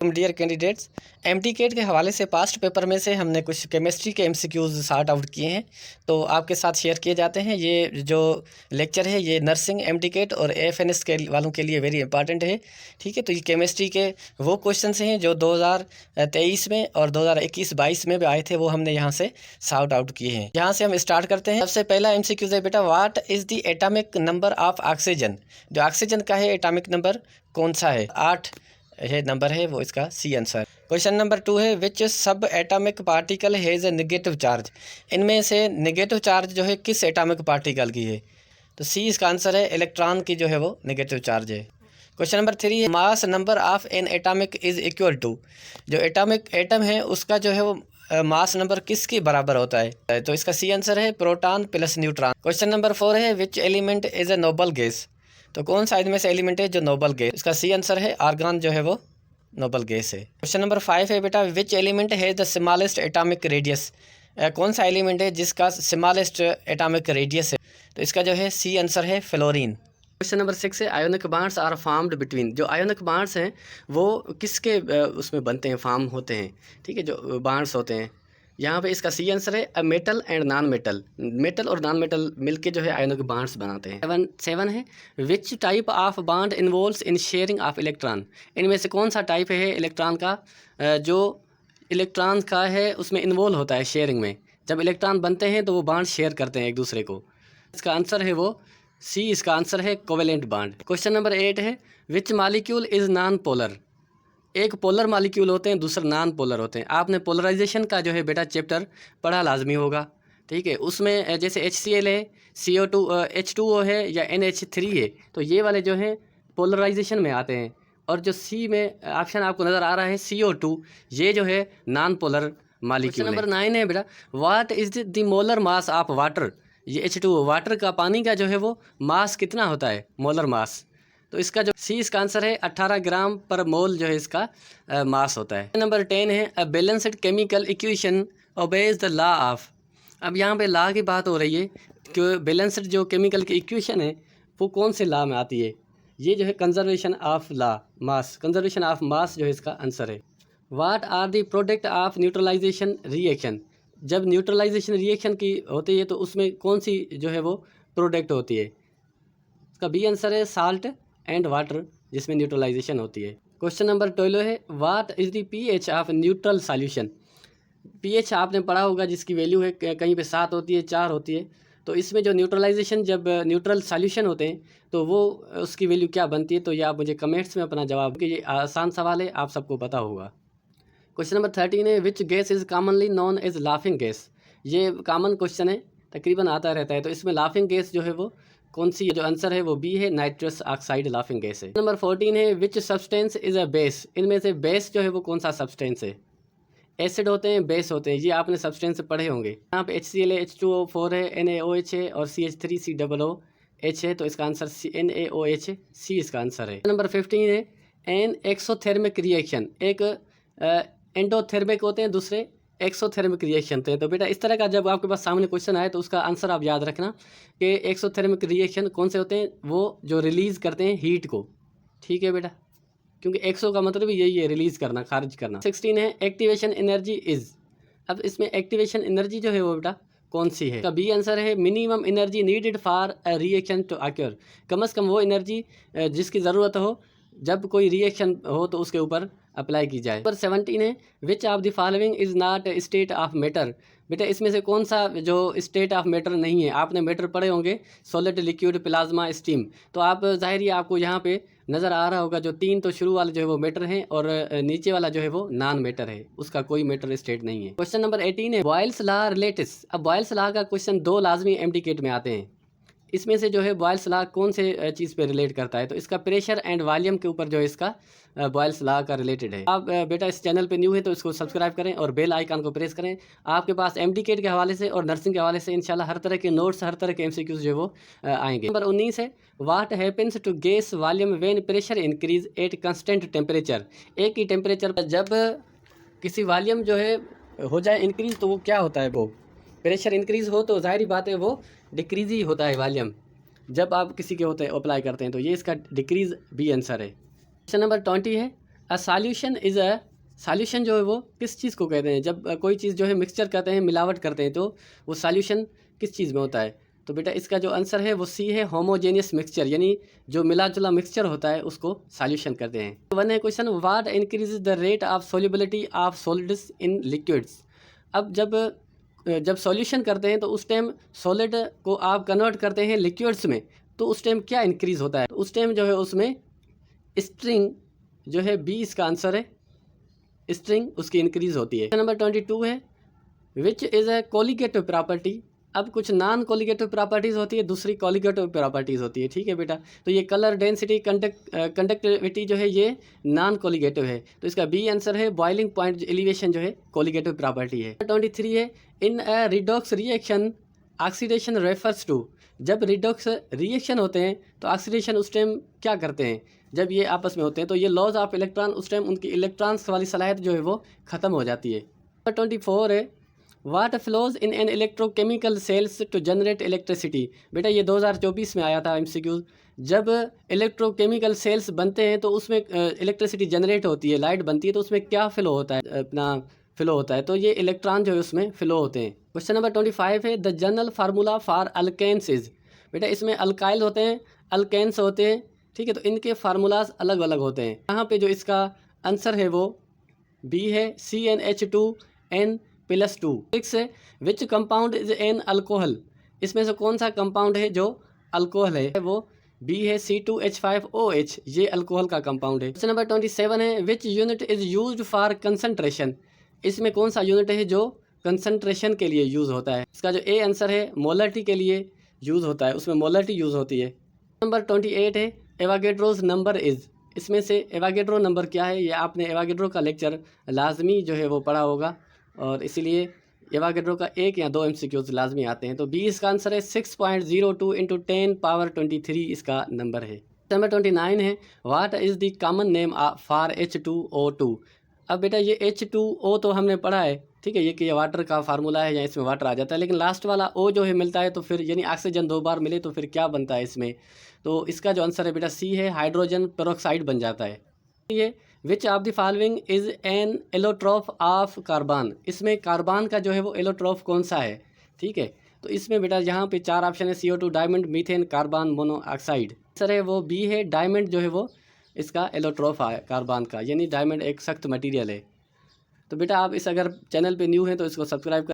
Dear candidates, एमटीकेट के हवाले से पास्ट पेपर में से हमने कुछ केमिस्ट्री के एमसीक्यूज़ सॉर्ट आउट किए हैं, तो आपके साथ शेयर किए जाते हैं। ये जो लेक्चर है ये नर्सिंग, एमटीकेट और एएफएनएस के वालों के लिए वेरी इंपॉर्टेंट है। ठीक है, तो ये केमिस्ट्री के वो क्वेश्चंस हैं जो 2023 में और 2021-22 में भी आए थे, वो हमने यहाँ से सॉर्ट आउट किए हैं। यहाँ से हम स्टार्ट करते हैं। सबसे पहला एमसीक्यूज़ है बेटा, what is the atomic number of oxygen. जो ऑक्सीजन का है एटॉमिक नंबर कौन सा है? 8 ये नंबर है, वो इसका सी आंसर। क्वेश्चन नंबर 2 है, विच सब atomic particle has a negative charge. इनमें से नेगेटिव चार्ज जो है किस एटॉमिक पार्टिकल की है? तो सी इसका आंसर है, इलेक्ट्रॉन की जो है वो नेगेटिव चार्ज है। क्वेश्चन नंबर 3 है, mass number of an atomic is equal to. जो एटॉमिक एटम है उसका जो है वो मास नंबर किसके बराबर होता है? तो इसका सी आंसर है, proton plus neutron. Question number 4 है, which element is a noble gas. तो कौन सा इनमें से एलिमेंट है जो नोबल गैस? इसका सी आंसर है, आर्गन जो है वो नोबल गैस है। क्वेश्चन नंबर 5 है बेटा, विच एलिमेंट है द स्मॉलेस्ट एटॉमिक रेडियस। कौन सा एलिमेंट है जिसका स्मॉलेस्ट एटॉमिक रेडियस है? तो इसका जो है सी आंसर है, फ्लोरीन। क्वेश्चन नंबर 6 है, ionic bonds are formed between. जो आयोनिक बॉन्ड्स हैं वो किसके उसमें बनते हैं, फॉर्म होते हैं? ठीक है, जो बॉन्ड्स होते हैं यहाँ पे इसका सी आंसर है, a metal and non metal. Metal और नॉन मेटल मिलके जो है आयोनिक बॉन्ड्स बनाते हैं। 7 है, which type of bond involves in sharing of electron. इनमें से कौन सा टाइप है इलेक्ट्रॉन का जो इलेक्ट्रॉन का है उसमें इन्वॉल्व होता है शेयरिंग में। जब इलेक्ट्रॉन बनते हैं तो वो बॉन्ड शेयर करते हैं एक दूसरे को। इसका आंसर है वो सी, इसका आंसर है कोवेलेंट बॉन्ड। क्वेश्चन नंबर 8 है, which molecule is non polar. एक पोलर मॉलिक्यूल होते हैं, दूसरे नॉन पोलर होते हैं। आपने पोलराइजेशन का जो है बेटा चैप्टर पढ़ा लाजमी होगा। ठीक है, उसमें जैसे HCl है, CO2 H2O है या NH3 है, तो ये वाले जो हैं पोलराइजेशन में आते हैं। और जो सी में ऑप्शन आपको नज़र आ रहा है CO2, ये जो है नॉन पोलर मॉलिक्यूल है। नंबर 9 है बेटा, what is the molar mass of water. ये H2O वाटर का, पानी का जो है वो मास कितना होता है, मोलर मास। तो इसका जो सी इसका आंसर है, 18 ग्राम पर मोल जो है इसका मास होता है। नंबर 10 है, a balanced chemical equation obeys the law of. अब यहाँ पे लॉ की बात हो रही है कि बैलेंस्ड जो केमिकल की इक्वेशन है वो कौन से लॉ में आती है? ये जो है conservation of law mass, conservation of mass जो है इसका आंसर है। What are the product of neutralization reaction. जब न्यूट्रलाइजेशन रिएक्शन की होती है तो उसमें कौन सी जो है वो प्रोडक्ट होती है? इसका बी आंसर है, साल्ट एंड वाटर, जिसमें न्यूट्रलाइजेशन होती है। क्वेश्चन नंबर 12 है, what is the pH of neutral solution. PH आपने पढ़ा होगा, जिसकी वैल्यू है कहीं पे 7 होती है, 4 होती है। तो इसमें जो न्यूट्रलाइजेशन, जब न्यूट्रल सॉल्यूशन होते हैं तो वो उसकी वैल्यू क्या बनती है? तो ये आप मुझे कमेंट्स में अपना जवाब, कि ये आसान सवाल है, आप सबको पता होगा। क्वेश्चन नंबर 13 है, which gas is commonly known as laughing gas. ये कॉमन क्वेश्चन है, तकरीबन आता रहता है। तो इसमें लाफिंग गैस जो है वो कौन सी है? जो आंसर है वो बी है, नाइट्रस ऑक्साइड लाफिंग गैस है। नंबर 14 है, which substance is a base. इनमें से बेस जो है वो कौन सा सब्सटेंस है? एसिड होते हैं, बेस होते हैं, ये आपने सब्सटेंस पढ़े होंगे। यहाँ पे HCl है, H2O4 है, NaOH है और CH3COOH है। तो इसका आंसर NaOH है, सी इसका आंसर है। नंबर 15 है, एन एक्सोथर्मिक रिएक्शन। एक एंडोथर्मिक होते हैं, दूसरे एक्सोथर्मिक रिएक्शन होते हैं। तो बेटा इस तरह का जब आपके पास सामने क्वेश्चन आए तो उसका आंसर आप याद रखना कि एक्सोथर्मिक रिएक्शन कौन से होते हैं, वो जो रिलीज़ करते हैं हीट को। ठीक है बेटा, क्योंकि एक्सो का मतलब ही यही है, रिलीज़ करना, खारिज करना। 16 है, एक्टिवेशन एनर्जी इज़। अब इसमें एक्टिवेशन एनर्जी जो है वो बेटा कौन सी है? का बी आंसर है, minimum energy needed for a reaction to occur. कम से कम वो एनर्जी जिसकी ज़रूरत हो जब कोई रिएक्शन हो तो उसके ऊपर अप्लाई की जाए। नंबर 17 है, विच of the following is not state of matter. बेटा इसमें से कौन सा जो स्टेट ऑफ मैटर नहीं है? आपने मैटर पढ़े होंगे, सॉलिड, लिक्विड, प्लाज्मा, स्टीम। तो आप ज़ाहिर ही आपको यहाँ पे नज़र आ रहा होगा, जो 3 तो शुरू वाला जो है वो मैटर है और नीचे वाला जो है वो नॉन मैटर है, उसका कोई मैटर स्टेट नहीं है। क्वेश्चन नंबर 18 है, बॉयल्स लॉ रिलेटिव्स। अब बॉयल्स लॉ का क्वेश्चन 2 लाजमी एमटीकेट में आते हैं। इसमें से जो है बॉयल्स लॉ कौन से चीज़ पे रिलेट करता है? तो इसका प्रेशर एंड वॉल्यूम के ऊपर जो है इसका बॉयल्स लॉ का रिलेटेड है। आप बेटा इस चैनल पे न्यू है तो इसको सब्सक्राइब करें और बेल आइकन को प्रेस करें। आपके पास एमटीकेट के हवाले से और नर्सिंग के हवाले से इंशाल्लाह हर तरह के नोट्स, हर तरह के एमसीक्यूज जो है वो आएंगे। नंबर 19 है, what happens to gas volume when pressure increase at constant temperature. एक ही टेम्परेचर पर जब किसी वॉल्यूम जो है हो जाए इंक्रीज तो वो क्या होता है? वो प्रेशर इंक्रीज हो तो जाहिर बात है वो डिक्रीज ही होता है वॉल्यूम, जब आप किसी के होते हैं अप्लाई करते हैं। तो ये इसका डिक्रीज भी आंसर है। क्वेश्चन नंबर 20 है, सॉल्यूशन जो है वो किस चीज़ को कहते हैं? जब कोई चीज़ जो है मिक्सचर करते हैं, मिलावट करते हैं, तो वो सॉल्यूशन किस चीज़ में होता है? तो बेटा इसका जो आंसर है वो सी है, होमोजेनियस मिक्सचर, यानी जो मिला जुला मिक्सचर होता है उसको सॉल्यूशन कहते हैं। वन है question, what increase the rate of solubility of solids in liquids. अब जब सॉल्यूशन करते हैं तो उस टाइम सॉलिड को आप कन्वर्ट करते हैं लिक्विड्स में, तो उस टाइम क्या इंक्रीज़ होता है? उस टाइम जो है उसमें स्ट्रिंग जो है, बी इसका आंसर है, स्ट्रिंग उसकी इंक्रीज़ होती है। नंबर 22 है, which is a colligative property. अब कुछ नॉन कोलिगेटिव प्रॉपर्टीज़ होती है, दूसरी कोलिगेटिव प्रॉपर्टीज़ होती है, ठीक है बेटा। तो ये कलर, डेंसिटी, कंडक्टिविटी जो है ये नॉन कोलिगेटिव है, तो इसका बी आंसर है। बॉइलिंग पॉइंट एलिवेशन जो है कोलिगेटिव प्रॉपर्टी है। 23 है, in a redox reaction oxidation refers to. जब रिडॉक्स रिएक्शन होते हैं तो ऑक्सीडेशन उस टाइम क्या करते हैं? जब ये आपस में होते हैं तो ये लॉज ऑफ इलेक्ट्रॉन, उस टाइम उनकी इलेक्ट्रॉन्स वाली सलाहियत जो है वो ख़त्म हो जाती है। 24 है, what flows in an electrochemical cells to generate electricity. बेटा ये 2024 में आया था MCQ। जब इलेक्ट्रोकेमिकल सेल्स बनते हैं तो उसमें इलेक्ट्रिसिटी जनरेट होती है, लाइट बनती है, तो उसमें क्या फ्लो होता है? अपना फ्लो होता है, तो ये इलेक्ट्रॉन जो है उसमें फ्लो होते हैं। क्वेश्चन नंबर 25 है, the general formula for alkanes is. बेटा इसमें अल्काइल होते हैं, अल्केन्स होते हैं, ठीक है, तो इनके फार्मूलाज अलग अलग होते हैं। यहाँ पे जो इसका आंसर है वो बी है, CnH2n+2। 6 है, which compound is an alcohol. इसमें से कौन सा कंपाउंड है जो अल्कोहल है? वो बी है, C2H5OH, ये अल्कोहल का कंपाउंड है। क्वेश्चन नंबर 27 है, which unit is used for concentration. इसमें कौन सा यूनिट है जो कंसंट्रेशन के लिए यूज़ होता है? इसका जो ए आंसर है, मोलरिटी के लिए यूज़ होता है, उसमें मोलरिटी यूज़ होती है। नंबर 28 है, एवागेड्रोज नंबर इज़। इसमें से एवागेड्रो नंबर क्या है? ये आपने एवागेड्रो का लेक्चर लाजमी जो है वो पढ़ा होगा, और इसीलिए एवागेड्रो का 1 या 2 MCQs लाजमी आते हैं। तो बी इसका आंसर है, 6.02 × 10⁻23 इसका नंबर है। नंबर 29 है, what is the common name for H2O2। अब बेटा ये H2O तो हमने पढ़ा है, ठीक है, ये कि ये वाटर का फार्मूला है या इसमें वाटर आ जाता है, लेकिन लास्ट वाला O जो है मिलता है तो फिर यानी ऑक्सीजन 2 बार मिले तो फिर क्या बनता है इसमें? तो इसका जो आंसर है बेटा सी है, हाइड्रोजन पेरोक्साइड बन जाता है। ये which of the following is an allotrope of carbon. इसमें कार्बन का जो है वो एलोट्रॉफ कौन सा है? ठीक है, तो इसमें बेटा यहाँ पे 4 ऑप्शन है, CO2, diamond, methane, carbon monoxide. Answer है वो बी है, डायमंड जो है वो इसका एलोट्रॉफ है कार्बन का, यानी डायमंड एक सख्त मटेरियल है। तो बेटा आप इस अगर चैनल पे न्यू हैं तो इसको सब्सक्राइब